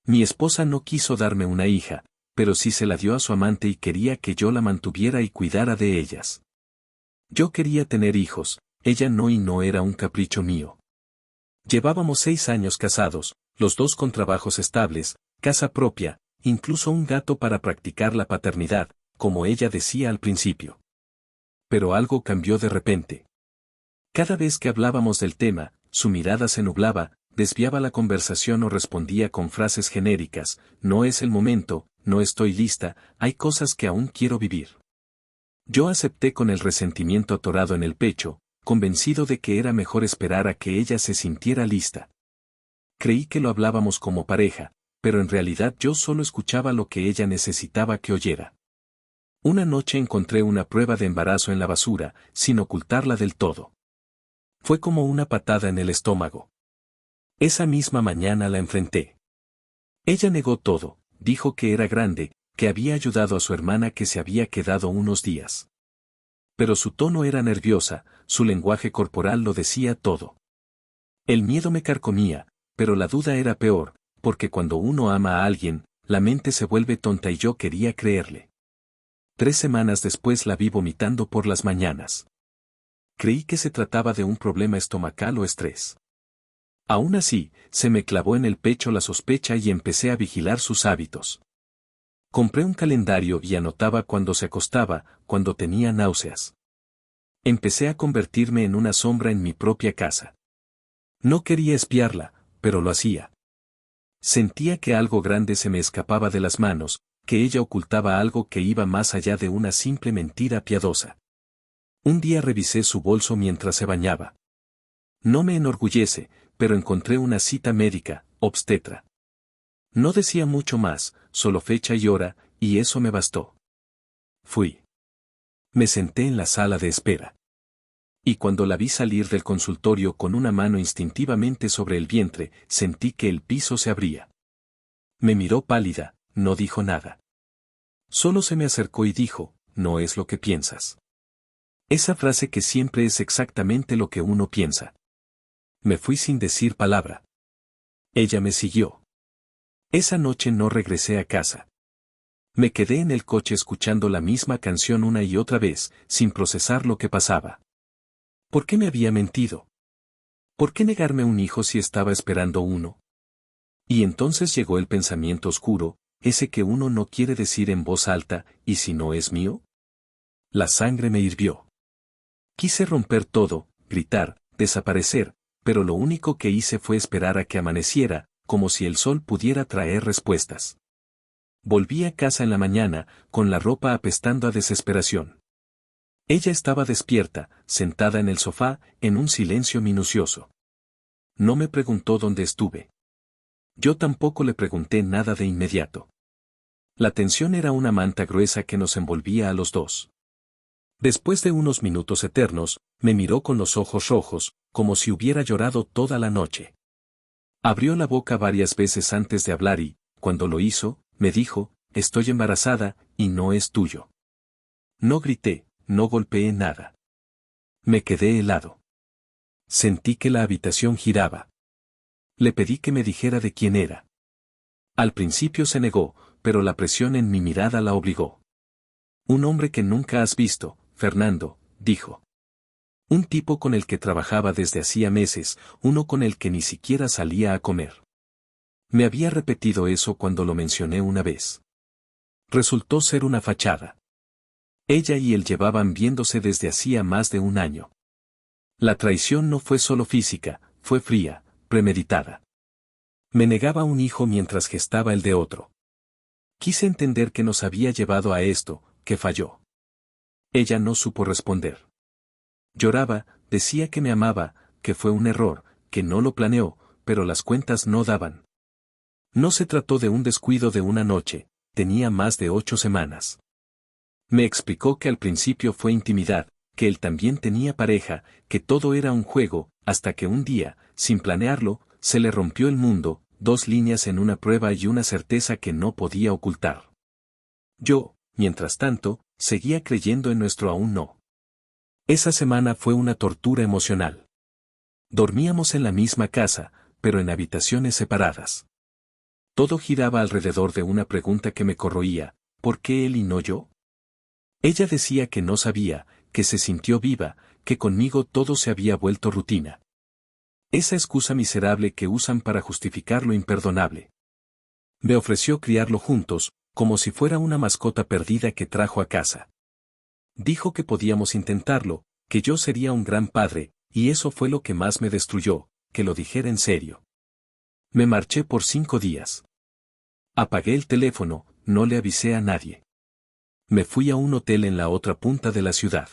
Mi esposa no quiso darme una hija, pero sí se la dio a su amante y quería que yo la mantuviera y cuidara de ellas. Yo quería tener hijos, ella no, y no era un capricho mío. Llevábamos 6 años casados, los dos con trabajos estables, casa propia, incluso un gato para practicar la paternidad, como ella decía al principio. Pero algo cambió de repente. Cada vez que hablábamos del tema, su mirada se nublaba, desviaba la conversación o respondía con frases genéricas: no es el momento, no estoy lista, hay cosas que aún quiero vivir. Yo acepté con el resentimiento atorado en el pecho, convencido de que era mejor esperar a que ella se sintiera lista. Creí que lo hablábamos como pareja, pero en realidad yo solo escuchaba lo que ella necesitaba que oyera. Una noche encontré una prueba de embarazo en la basura, sin ocultarla del todo. Fue como una patada en el estómago. Esa misma mañana la enfrenté. Ella negó todo, dijo que era grande, que había ayudado a su hermana que se había quedado unos días. Pero su tono era nerviosa, su lenguaje corporal lo decía todo. El miedo me carcomía, pero la duda era peor, porque cuando uno ama a alguien, la mente se vuelve tonta y yo quería creerle. 3 semanas después la vi vomitando por las mañanas. Creí que se trataba de un problema estomacal o estrés. Aún así, se me clavó en el pecho la sospecha y empecé a vigilar sus hábitos. Compré un calendario y anotaba cuando se acostaba, cuando tenía náuseas. Empecé a convertirme en una sombra en mi propia casa. No quería espiarla, pero lo hacía. Sentía que algo grande se me escapaba de las manos, que ella ocultaba algo que iba más allá de una simple mentira piadosa. Un día revisé su bolso mientras se bañaba. No me enorgullece, pero encontré una cita médica, obstetra. No decía mucho más, solo fecha y hora, y eso me bastó. Fui. Me senté en la sala de espera. Y cuando la vi salir del consultorio con una mano instintivamente sobre el vientre, sentí que el piso se abría. Me miró pálida, no dijo nada. Solo se me acercó y dijo: no es lo que piensas. Esa frase que siempre es exactamente lo que uno piensa. Me fui sin decir palabra. Ella me siguió. Esa noche no regresé a casa. Me quedé en el coche escuchando la misma canción una y otra vez, sin procesar lo que pasaba. ¿Por qué me había mentido? ¿Por qué negarme un hijo si estaba esperando uno? Y entonces llegó el pensamiento oscuro, ese que uno no quiere decir en voz alta: ¿y si no es mío? La sangre me hirvió. Quise romper todo, gritar, desaparecer, pero lo único que hice fue esperar a que amaneciera, como si el sol pudiera traer respuestas. Volví a casa en la mañana, con la ropa apestando a desesperación. Ella estaba despierta, sentada en el sofá, en un silencio minucioso. No me preguntó dónde estuve. Yo tampoco le pregunté nada de inmediato. La tensión era una manta gruesa que nos envolvía a los dos. Después de unos minutos eternos, me miró con los ojos rojos, como si hubiera llorado toda la noche. Abrió la boca varias veces antes de hablar y, cuando lo hizo, me dijo: estoy embarazada, y no es tuyo. No grité, no golpeé nada. Me quedé helado. Sentí que la habitación giraba. Le pedí que me dijera de quién era. Al principio se negó, pero la presión en mi mirada la obligó. Un hombre que nunca has visto, Fernando, dijo. Un tipo con el que trabajaba desde hacía meses, uno con el que ni siquiera salía a comer. Me había repetido eso cuando lo mencioné una vez. Resultó ser una fachada. Ella y él llevaban viéndose desde hacía más de un año. La traición no fue solo física, fue fría, premeditada. Me negaba un hijo mientras gestaba el de otro. Quise entender qué nos había llevado a esto, que falló. Ella no supo responder. Lloraba, decía que me amaba, que fue un error, que no lo planeó, pero las cuentas no daban. No se trató de un descuido de una noche, tenía más de 8 semanas. Me explicó que al principio fue intimidad, que él también tenía pareja, que todo era un juego, hasta que un día, sin planearlo, se le rompió el mundo, 2 líneas en una prueba y una certeza que no podía ocultar. Yo, mientras tanto, seguía creyendo en nuestro aún no. Esa semana fue una tortura emocional. Dormíamos en la misma casa, pero en habitaciones separadas. Todo giraba alrededor de una pregunta que me corroía: ¿por qué él y no yo? Ella decía que no sabía, que se sintió viva, que conmigo todo se había vuelto rutina. Esa excusa miserable que usan para justificar lo imperdonable. Me ofreció criarlo juntos, como si fuera una mascota perdida que trajo a casa. Dijo que podíamos intentarlo, que yo sería un gran padre, y eso fue lo que más me destruyó, que lo dijera en serio. Me marché por 5 días. Apagué el teléfono, no le avisé a nadie. Me fui a un hotel en la otra punta de la ciudad.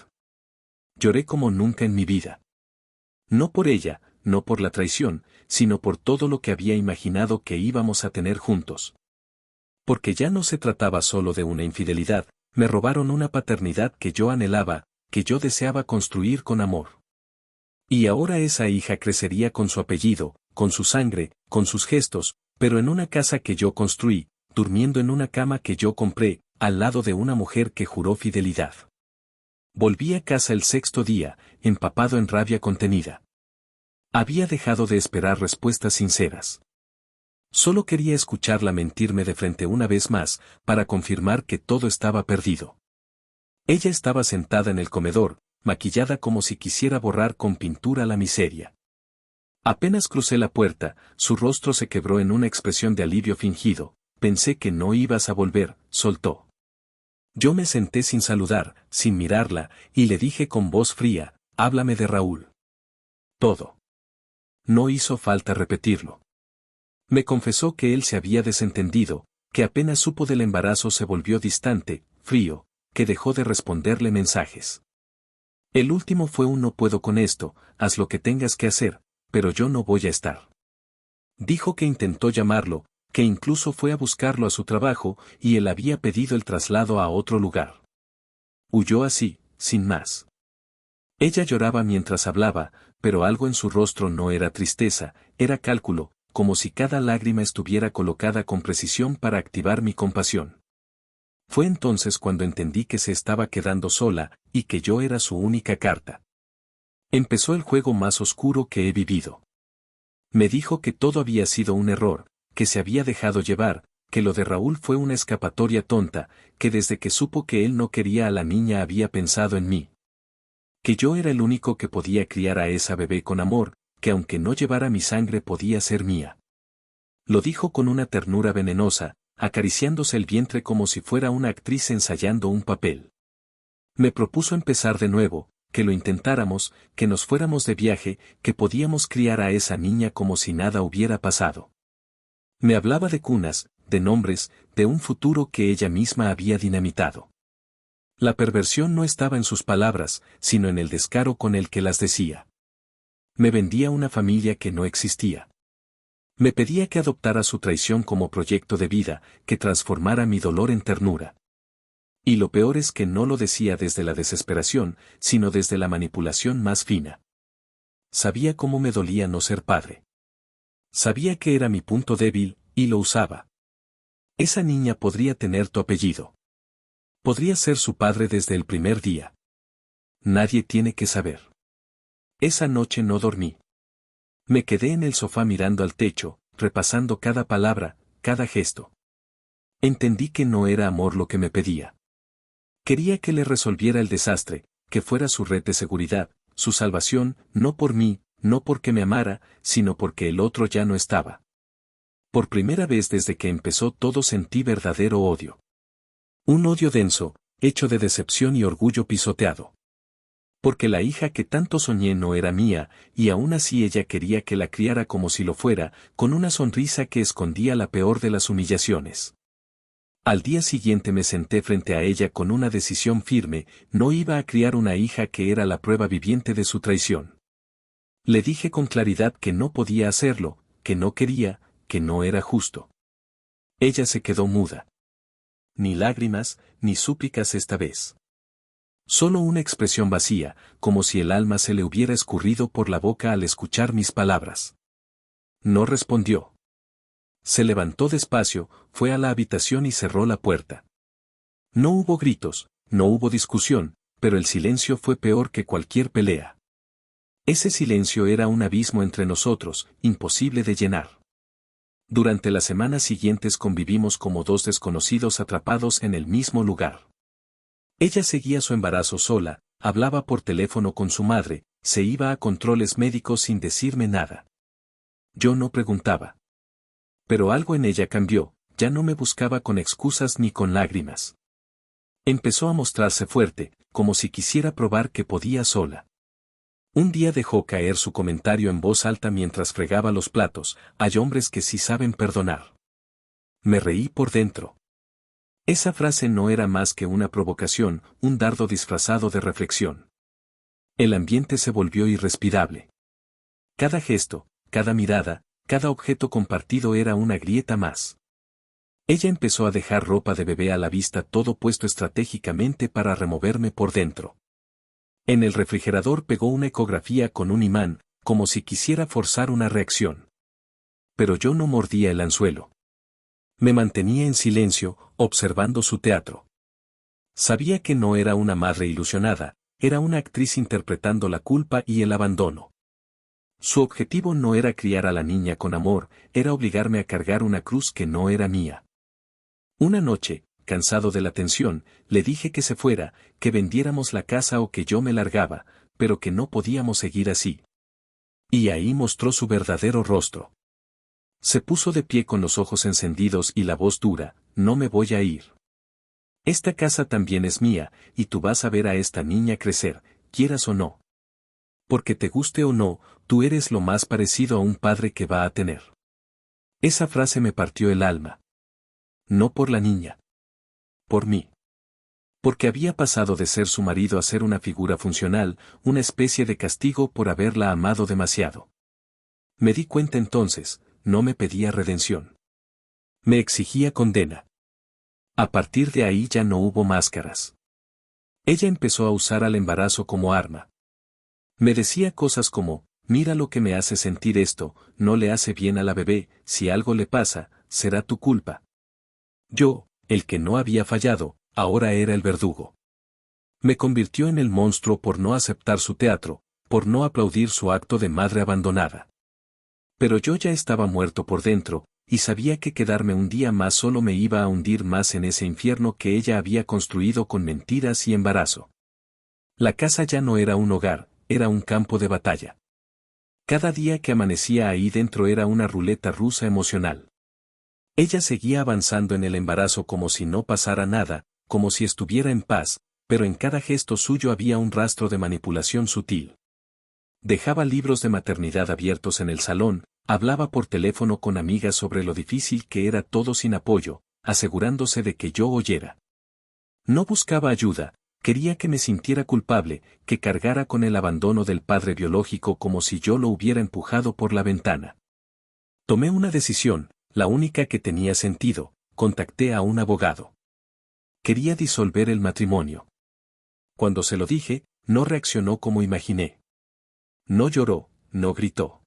Lloré como nunca en mi vida. No por ella, no por la traición, sino por todo lo que había imaginado que íbamos a tener juntos. Porque ya no se trataba solo de una infidelidad, me robaron una paternidad que yo anhelaba, que yo deseaba construir con amor. Y ahora esa hija crecería con su apellido, con su sangre, con sus gestos, pero en una casa que yo construí, durmiendo en una cama que yo compré, al lado de una mujer que juró fidelidad. Volví a casa el 6.º día, empapado en rabia contenida. Había dejado de esperar respuestas sinceras. Solo quería escucharla mentirme de frente una vez más, para confirmar que todo estaba perdido. Ella estaba sentada en el comedor, maquillada como si quisiera borrar con pintura la miseria. Apenas crucé la puerta, su rostro se quebró en una expresión de alivio fingido. Pensé que no ibas a volver, soltó. Yo me senté sin saludar, sin mirarla, y le dije con voz fría: háblame de Raúl. Todo. No hizo falta repetirlo. Me confesó que él se había desentendido, que apenas supo del embarazo se volvió distante, frío, que dejó de responderle mensajes. El último fue un: no puedo con esto, haz lo que tengas que hacer, pero yo no voy a estar. Dijo que intentó llamarlo, que incluso fue a buscarlo a su trabajo, y él había pedido el traslado a otro lugar. Huyó así, sin más. Ella lloraba mientras hablaba, pero algo en su rostro no era tristeza, era cálculo, como si cada lágrima estuviera colocada con precisión para activar mi compasión. Fue entonces cuando entendí que se estaba quedando sola, y que yo era su única carta. Empezó el juego más oscuro que he vivido. Me dijo que todo había sido un error, que se había dejado llevar, que lo de Raúl fue una escapatoria tonta, que desde que supo que él no quería a la niña había pensado en mí. Que yo era el único que podía criar a esa bebé con amor, que aunque no llevara mi sangre podía ser mía. Lo dijo con una ternura venenosa, acariciándose el vientre como si fuera una actriz ensayando un papel. Me propuso empezar de nuevo, que lo intentáramos, que nos fuéramos de viaje, que podíamos criar a esa niña como si nada hubiera pasado. Me hablaba de cunas, de nombres, de un futuro que ella misma había dinamitado. La perversión no estaba en sus palabras, sino en el descaro con el que las decía. Me vendía una familia que no existía. Me pedía que adoptara su traición como proyecto de vida, que transformara mi dolor en ternura. Y lo peor es que no lo decía desde la desesperación, sino desde la manipulación más fina. Sabía cómo me dolía no ser padre. Sabía que era mi punto débil, y lo usaba. Esa niña podría tener tu apellido. Podría ser su padre desde el primer día. Nadie tiene que saber. Esa noche no dormí. Me quedé en el sofá mirando al techo, repasando cada palabra, cada gesto. Entendí que no era amor lo que me pedía. Quería que le resolviera el desastre, que fuera su red de seguridad, su salvación, no por mí, no porque me amara, sino porque el otro ya no estaba. Por primera vez desde que empezó todo sentí verdadero odio. Un odio denso, hecho de decepción y orgullo pisoteado. Porque la hija que tanto soñé no era mía, y aún así ella quería que la criara como si lo fuera, con una sonrisa que escondía la peor de las humillaciones. Al día siguiente me senté frente a ella con una decisión firme: no iba a criar una hija que era la prueba viviente de su traición. Le dije con claridad que no podía hacerlo, que no quería, que no era justo. Ella se quedó muda. Ni lágrimas, ni súplicas esta vez. Solo una expresión vacía, como si el alma se le hubiera escurrido por la boca al escuchar mis palabras. No respondió. Se levantó despacio, fue a la habitación y cerró la puerta. No hubo gritos, no hubo discusión, pero el silencio fue peor que cualquier pelea. Ese silencio era un abismo entre nosotros, imposible de llenar. Durante las semanas siguientes convivimos como dos desconocidos atrapados en el mismo lugar. Ella seguía su embarazo sola, hablaba por teléfono con su madre, se iba a controles médicos sin decirme nada. Yo no preguntaba. Pero algo en ella cambió, ya no me buscaba con excusas ni con lágrimas. Empezó a mostrarse fuerte, como si quisiera probar que podía sola. Un día dejó caer su comentario en voz alta mientras fregaba los platos: hay hombres que sí saben perdonar. Me reí por dentro. Esa frase no era más que una provocación, un dardo disfrazado de reflexión. El ambiente se volvió irrespirable. Cada gesto, cada mirada, cada objeto compartido era una grieta más. Ella empezó a dejar ropa de bebé a la vista, todo puesto estratégicamente para removerme por dentro. En el refrigerador pegó una ecografía con un imán, como si quisiera forzar una reacción. Pero yo no mordía el anzuelo. Me mantenía en silencio, observando su teatro. Sabía que no era una madre ilusionada, era una actriz interpretando la culpa y el abandono. Su objetivo no era criar a la niña con amor, era obligarme a cargar una cruz que no era mía. Una noche, cansado de la tensión, le dije que se fuera, que vendiéramos la casa o que yo me largaba, pero que no podíamos seguir así. Y ahí mostró su verdadero rostro. Se puso de pie con los ojos encendidos y la voz dura: no me voy a ir. Esta casa también es mía, y tú vas a ver a esta niña crecer, quieras o no. Porque te guste o no, tú eres lo más parecido a un padre que va a tener. Esa frase me partió el alma. No por la niña. Por mí. Porque había pasado de ser su marido a ser una figura funcional, una especie de castigo por haberla amado demasiado. Me di cuenta entonces, no me pedía redención. Me exigía condena. A partir de ahí ya no hubo máscaras. Ella empezó a usar al embarazo como arma. Me decía cosas como: mira lo que me hace sentir esto, no le hace bien a la bebé, si algo le pasa, será tu culpa. Yo, el que no había fallado, ahora era el verdugo. Me convirtió en el monstruo por no aceptar su teatro, por no aplaudir su acto de madre abandonada. Pero yo ya estaba muerto por dentro, y sabía que quedarme un día más solo me iba a hundir más en ese infierno que ella había construido con mentiras y embarazo. La casa ya no era un hogar, era un campo de batalla. Cada día que amanecía ahí dentro era una ruleta rusa emocional. Ella seguía avanzando en el embarazo como si no pasara nada, como si estuviera en paz, pero en cada gesto suyo había un rastro de manipulación sutil. Dejaba libros de maternidad abiertos en el salón, hablaba por teléfono con amigas sobre lo difícil que era todo sin apoyo, asegurándose de que yo oyera. No buscaba ayuda, quería que me sintiera culpable, que cargara con el abandono del padre biológico como si yo lo hubiera empujado por la ventana. Tomé una decisión, la única que tenía sentido: contacté a un abogado. Quería disolver el matrimonio. Cuando se lo dije, no reaccionó como imaginé. No lloró, no gritó.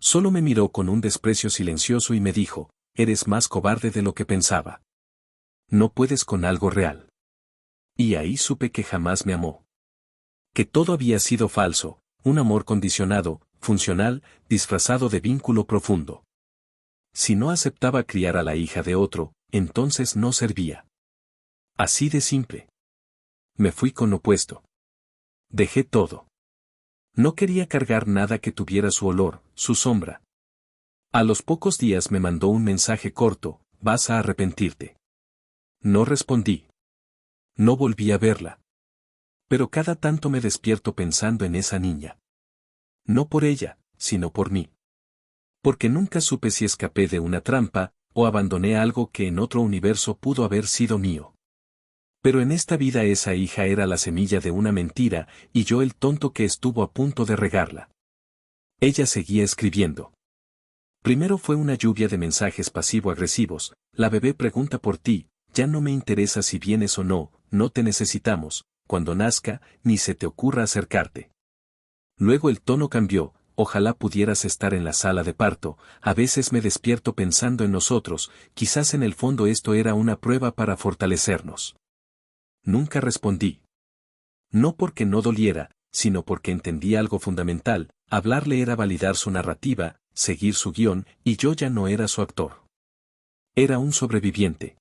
Solo me miró con un desprecio silencioso y me dijo: eres más cobarde de lo que pensaba. No puedes con algo real. Y ahí supe que jamás me amó. Que todo había sido falso, un amor condicionado, funcional, disfrazado de vínculo profundo. Si no aceptaba criar a la hija de otro, entonces no servía. Así de simple. Me fui con lo opuesto. Dejé todo. No quería cargar nada que tuviera su olor, su sombra. A los pocos días me mandó un mensaje corto: vas a arrepentirte. No respondí. No volví a verla. Pero cada tanto me despierto pensando en esa niña. No por ella, sino por mí. Porque nunca supe si escapé de una trampa, o abandoné algo que en otro universo pudo haber sido mío. Pero en esta vida esa hija era la semilla de una mentira, y yo el tonto que estuvo a punto de regarla. Ella seguía escribiendo. Primero fue una lluvia de mensajes pasivo-agresivos: la bebé pregunta por ti, ya no me interesa si vienes o no, no te necesitamos, cuando nazca, ni se te ocurra acercarte. Luego el tono cambió: ojalá pudieras estar en la sala de parto, a veces me despierto pensando en nosotros, quizás en el fondo esto era una prueba para fortalecernos. Nunca respondí. No porque no doliera, sino porque entendí algo fundamental: hablarle era validar su narrativa, seguir su guión, y yo ya no era su actor. Era un sobreviviente.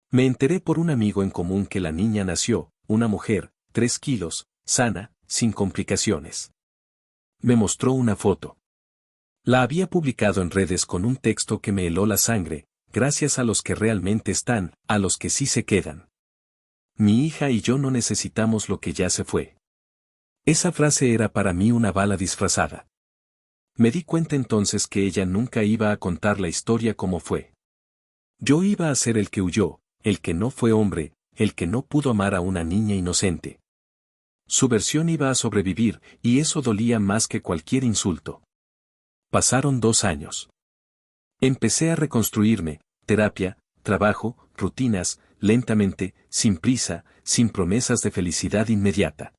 Me enteré por un amigo en común que la niña nació, una mujer, 3 kilos, sana, sin complicaciones. Me mostró una foto. La había publicado en redes con un texto que me heló la sangre, gracias a los que realmente están, a los que sí se quedan. Mi hija y yo no necesitamos lo que ya se fue. Esa frase era para mí una bala disfrazada. Me di cuenta entonces que ella nunca iba a contar la historia como fue. Yo iba a ser el que huyó, el que no fue hombre, el que no pudo amar a una niña inocente. Su versión iba a sobrevivir, y eso dolía más que cualquier insulto. Pasaron 2 años. Empecé a reconstruirme, terapia, trabajo, rutinas, lentamente, sin prisa, sin promesas de felicidad inmediata.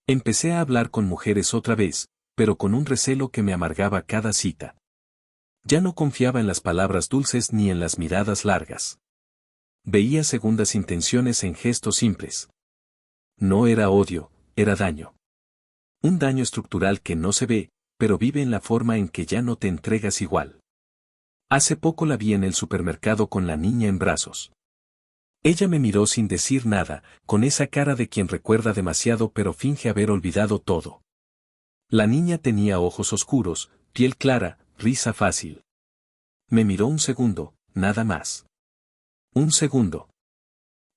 Empecé a hablar con mujeres otra vez, pero con un recelo que me amargaba cada cita. Ya no confiaba en las palabras dulces ni en las miradas largas. Veía segundas intenciones en gestos simples. No era odio, era daño. Un daño estructural que no se ve, pero vive en la forma en que ya no te entregas igual. Hace poco la vi en el supermercado con la niña en brazos. Ella me miró sin decir nada, con esa cara de quien recuerda demasiado pero finge haber olvidado todo. La niña tenía ojos oscuros, piel clara, risa fácil. Me miró un segundo, nada más. Un segundo.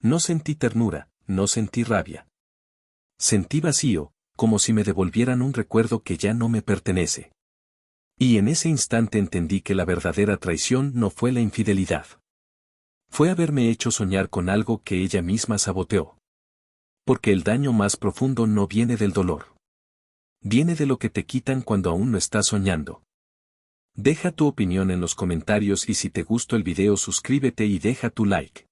No sentí ternura, no sentí rabia. Sentí vacío, como si me devolvieran un recuerdo que ya no me pertenece. Y en ese instante entendí que la verdadera traición no fue la infidelidad. Fue haberme hecho soñar con algo que ella misma saboteó. Porque el daño más profundo no viene del dolor. Viene de lo que te quitan cuando aún no estás soñando. Deja tu opinión en los comentarios y si te gustó el video suscríbete y deja tu like.